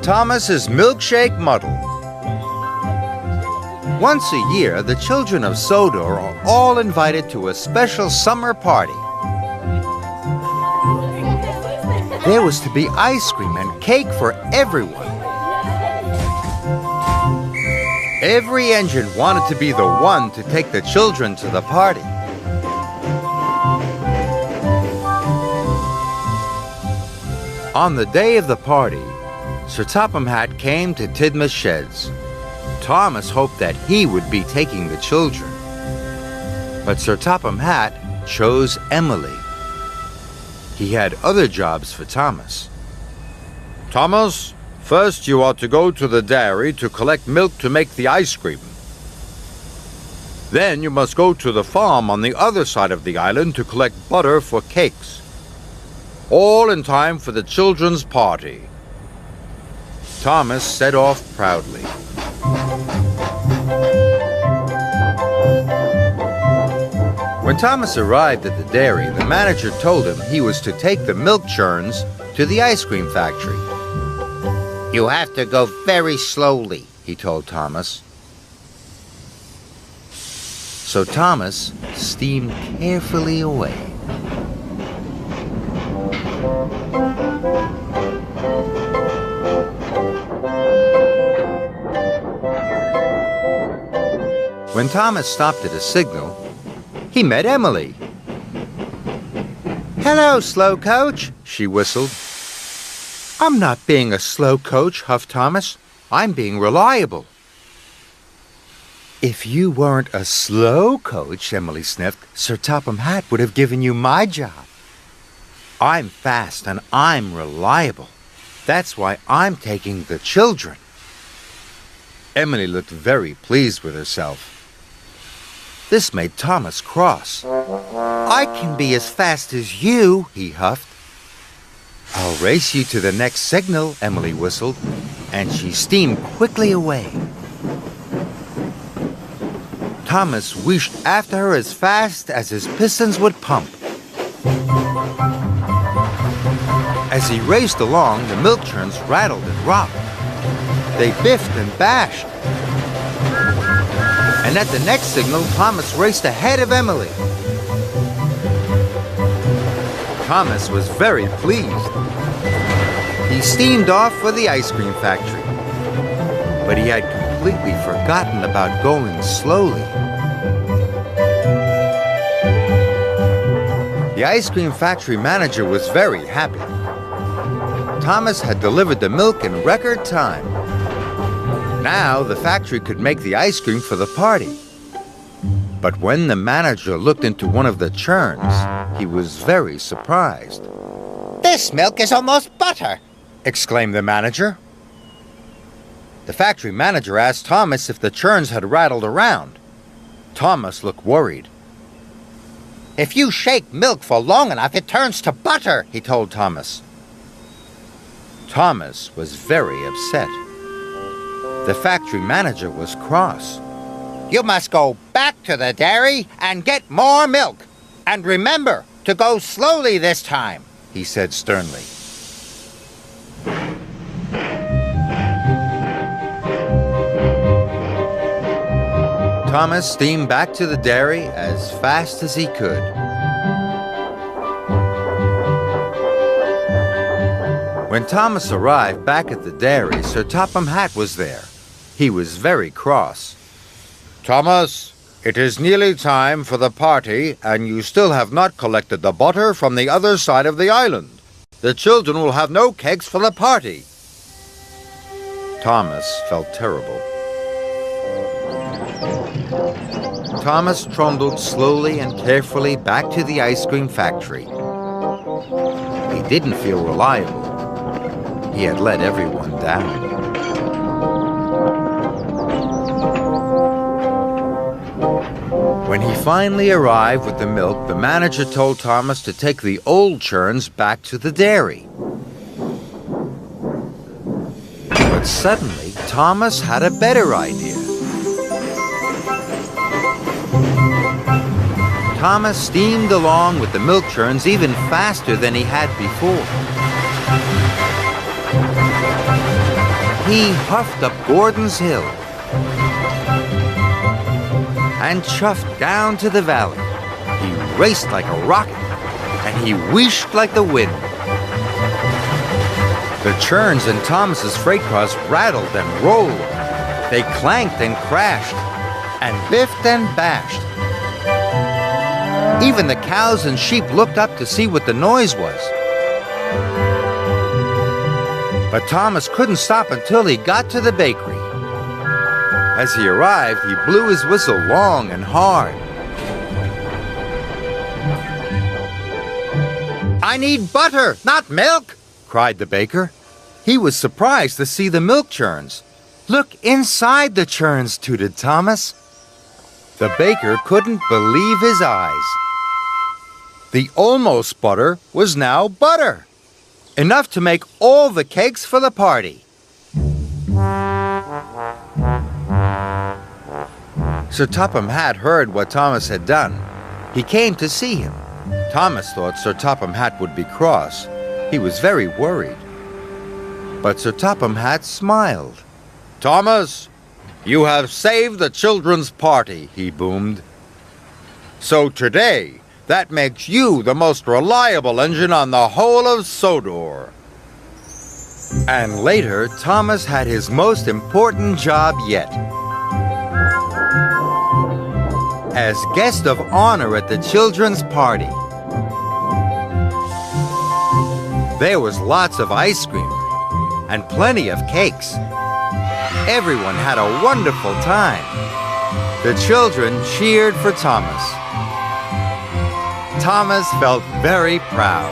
Thomas's Milkshake Muddle. Once a year, the children of Sodor are all invited to a special summer party. There was to be ice cream and cake for everyone. Every engine wanted to be the one to take the children to the party. On the day of the party, Sir Topham Hatt came to Tidmouth Sheds. Thomas hoped that he would be taking the children. But Sir Topham Hatt chose Emily. He had other jobs for Thomas. Thomas, first you are to go to the dairy to collect milk to make the ice cream. Then you must go to the farm on the other side of the island to collect butter for cakes. All in time for the children's party. Thomas set off proudly. When Thomas arrived at the dairy, the manager told him he was to take the milk churns to the ice cream factory. You have to go very slowly, he told Thomas. So Thomas steamed carefully away. When Thomas stopped at a signal, he met Emily. Hello, slow coach, she whistled. I'm not being a slow coach, huffed Thomas. I'm being reliable. If you weren't a slow coach, Emily sniffed, Sir Topham Hatt would have given you my job. I'm fast and I'm reliable. That's why I'm taking the children. Emily looked very pleased with herself. This made Thomas cross. I can be as fast as you, he huffed. I'll race you to the next signal, Emily whistled, and she steamed quickly away. Thomas wheeshed after her as fast as his pistons would pump. As he raced along, the milk churns rattled and rocked. They biffed and bashed. And at the next signal, Thomas raced ahead of Emily. Thomas was very pleased. He steamed off for the ice cream factory. But he had completely forgotten about going slowly. The ice cream factory manager was very happy. Thomas had delivered the milk in record time. Now the factory could make the ice cream for the party. But when the manager looked into one of the churns, he was very surprised. This milk is almost butter, exclaimed the manager. The factory manager asked Thomas if the churns had rattled around. Thomas looked worried. If you shake milk for long enough, it turns to butter, he told Thomas. Thomas was very upset. The factory manager was cross. You must go back to the dairy and get more milk. And remember to go slowly this time, he said sternly. Thomas steamed back to the dairy as fast as he could. When Thomas arrived back at the dairy, Sir Topham Hatt was there. He was very cross. Thomas, it is nearly time for the party, and you still have not collected the butter from the other side of the island. The children will have no cakes for the party. Thomas felt terrible. Thomas trundled slowly and carefully back to the ice cream factory. He didn't feel reliable. He had let everyone down. When he finally arrived with the milk, the manager told Thomas to take the old churns back to the dairy. But suddenly, Thomas had a better idea. Thomas steamed along with the milk churns even faster than he had before. he huffed up Gordon's Hill and chuffed down to the valley. He raced like a rocket, and he wheeshed like the wind. The churns in Thomas's freight cars rattled and rolled. They clanked and crashed, and biffed and bashed. Even the cows and sheep looked up to see what the noise was. But Thomas couldn't stop until he got to the bakery. As he arrived, he blew his whistle long and hard. "I need butter, not milk!" cried the baker. He was surprised to see the milk churns. "Look inside the churns," tooted Thomas. The baker couldn't believe his eyes. The almost butter was now butter, enough to make all the cakes for the party. Sir Topham Hatt heard what Thomas had done. He came to see him. Thomas thought Sir Topham Hatt would be cross. He was very worried. But Sir Topham Hatt smiled. "Thomas, you have saved the children's party," he boomed. "So today, that makes you the most reliable engine on the whole of Sodor." And later, Thomas had his most important job yet. As guest of honor at the children's party. There was lots of ice cream and plenty of cakes. Everyone had a wonderful time. The children cheered for Thomas. Thomas felt very proud.